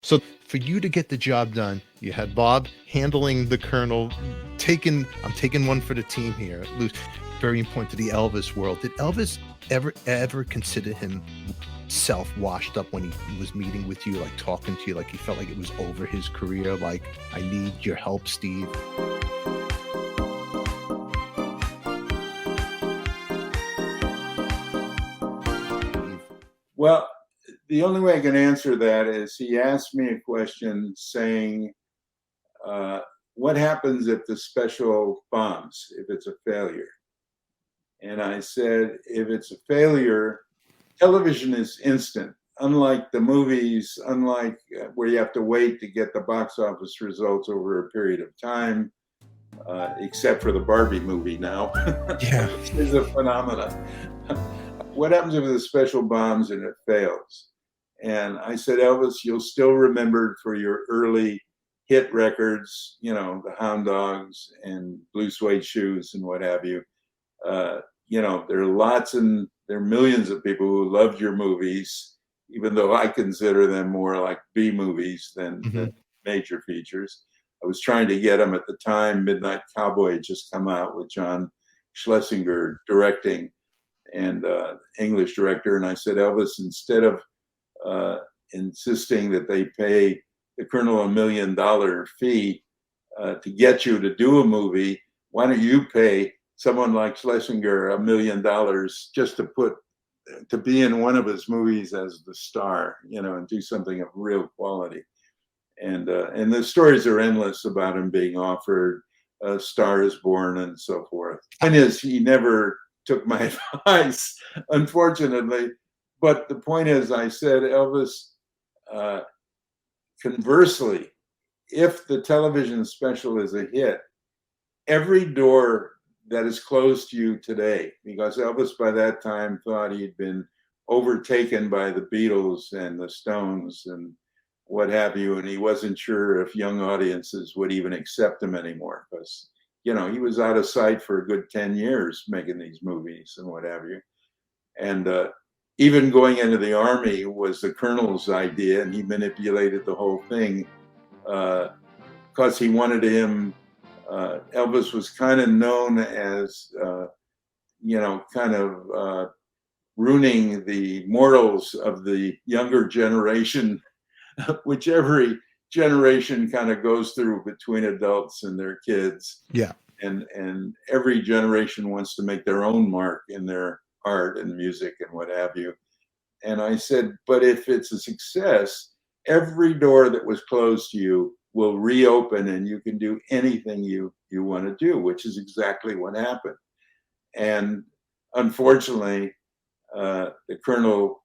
So for you to get the job done, you had Bob handling the Colonel, I'm taking one for the team here. Very important to the Elvis world. Did Elvis ever consider himself washed up when he was meeting with you, like talking to you, like he felt like it was over his career? Like, I need your help, Steve. Well, the only way I can answer that is he asked me a question saying, what happens if the special bombs, if it's a failure? And I said, if it's a failure, television is instant. Unlike the movies, unlike where you have to wait to get the box office results over a period of time, except for the Barbie movie now, Yeah. which is a phenomenon. What happens if the special bombs and it fails? And I said, Elvis, you'll still remember for your early hit records, you know, the Hound Dogs and Blue Suede Shoes and what have you. You know, there are millions of people who loved your movies, even though I consider them more like B movies than major features. I was trying to get them at the time. Midnight Cowboy had just come out with John Schlesinger directing, and English director. And I said, Elvis, instead of insisting that they pay the Colonel $1 million fee to get you to do a movie, why don't you pay someone like Schlesinger $1 million just to be in one of his movies as the star, you know, and do something of real quality. And the stories are endless about him being offered Star is Born and so forth. Point is, he never took my advice, unfortunately. But the point is, I said, Elvis, conversely, if the television special is a hit, every door that is closed to you today, because Elvis by that time thought he'd been overtaken by the Beatles and the Stones and what have you, and he wasn't sure if young audiences would even accept him anymore, because, you know, he was out of sight for a good 10 years making these movies and what have you. And even going into the Army was the Colonel's idea, and he manipulated the whole thing because he wanted him. Elvis was kind of known as, you know, kind of ruining the morals of the younger generation, which every generation kind of goes through between adults and their kids. Yeah. And every generation wants to make their own mark in their art and music and what have you. And I said, but if it's a success, every door that was closed to you will reopen and you can do anything you want to do, which is exactly what happened. And unfortunately, the Colonel,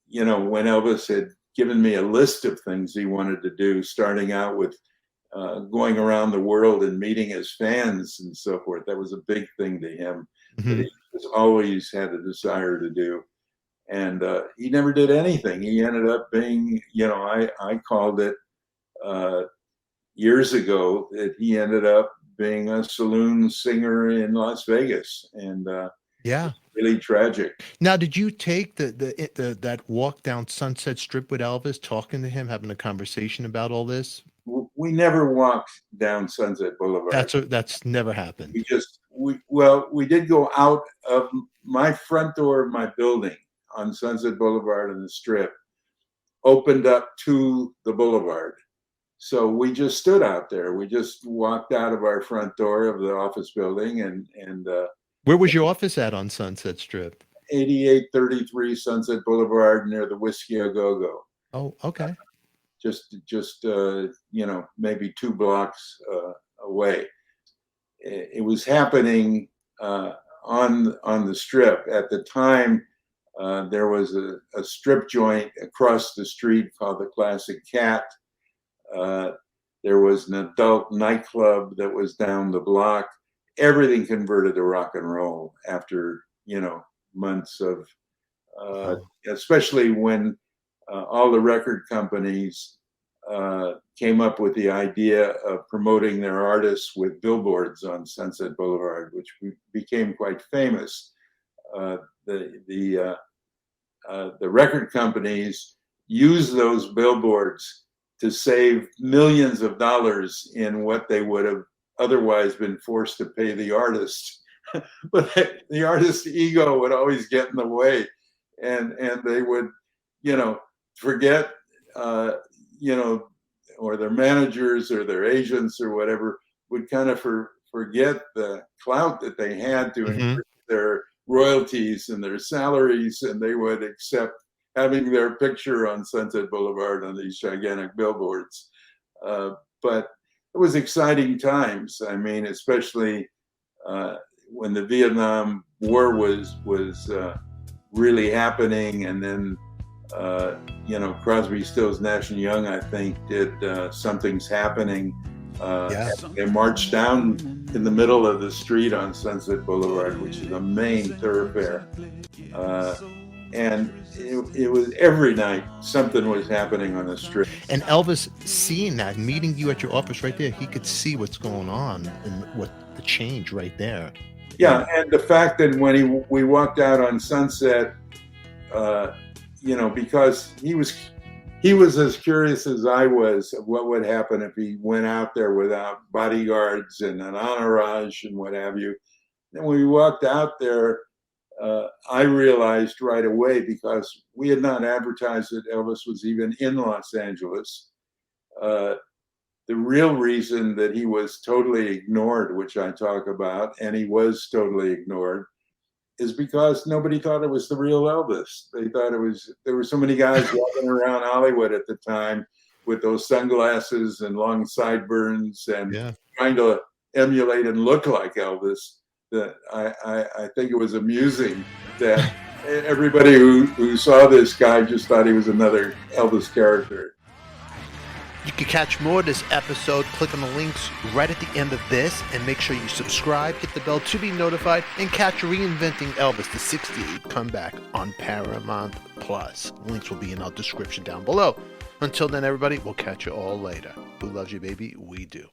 you know, when Elvis had given me a list of things he wanted to do, starting out with going around the world and meeting his fans and so forth. That was a big thing to him that he has always had a desire to do. And he never did anything. He ended up being, you know, I called it years ago that he ended up being a saloon singer in Las Vegas. And Yeah. really tragic. Now, did you take that walk down Sunset Strip with Elvis, talking to him, having a conversation about all this? We never walked down Sunset Boulevard. That's never happened. We did go out of my front door of my building on Sunset Boulevard and the Strip, opened up to the boulevard. So we just stood out there. We just walked out of our front door of the office building and Where was your office at on Sunset Strip? 8833 Sunset Boulevard near the Whiskey A Go Go. Oh, okay. Just you know, maybe 2 blocks away. It was happening on the Strip at the time. There was a strip joint across the street called the Classic Cat. There was an adult nightclub that was down the block. Everything converted to rock and roll after, you know, months of, especially when all the record companies came up with the idea of promoting their artists with billboards on Sunset Boulevard, which became quite famous. The record companies use those billboards to save millions of dollars in what they would have otherwise been forced to pay the artist. But the artist's ego would always get in the way, and they would, forget, or their managers or their agents or whatever would kind of forget the clout that they had to increase their royalties and their salaries, and they would accept having their picture on Sunset Boulevard on these gigantic billboards. But it was exciting times. I mean, especially when the Vietnam War was really happening, and then Crosby, Stills, Nash and Young, I think, did Something's Happening. They marched down in the middle of the street on Sunset Boulevard, which is a main thoroughfare. And it was every night something was happening on the street. And Elvis, seeing that, meeting you at your office right there, he could see what's going on and what the change right there. Yeah, and the fact that when we walked out on Sunset, because he was as curious as I was of what would happen if he went out there without bodyguards and an entourage and what have you. And when we walked out there, I realized right away, because we had not advertised that Elvis was even in Los Angeles, the real reason that he was totally ignored, which I talk about, and he was totally ignored, is because nobody thought it was the real Elvis. They thought there were so many guys walking around Hollywood at the time with those sunglasses and long sideburns and trying to emulate and look like Elvis, that I think it was amusing that everybody who saw this guy just thought he was another Elvis character. You can catch more of this episode. Click on the links right at the end of this, and make sure you subscribe, hit the bell to be notified, and catch Reinventing Elvis, the 68 comeback on Paramount Plus. Links will be in our description down below. Until then, everybody, we'll catch you all later. Who loves you, baby? We do.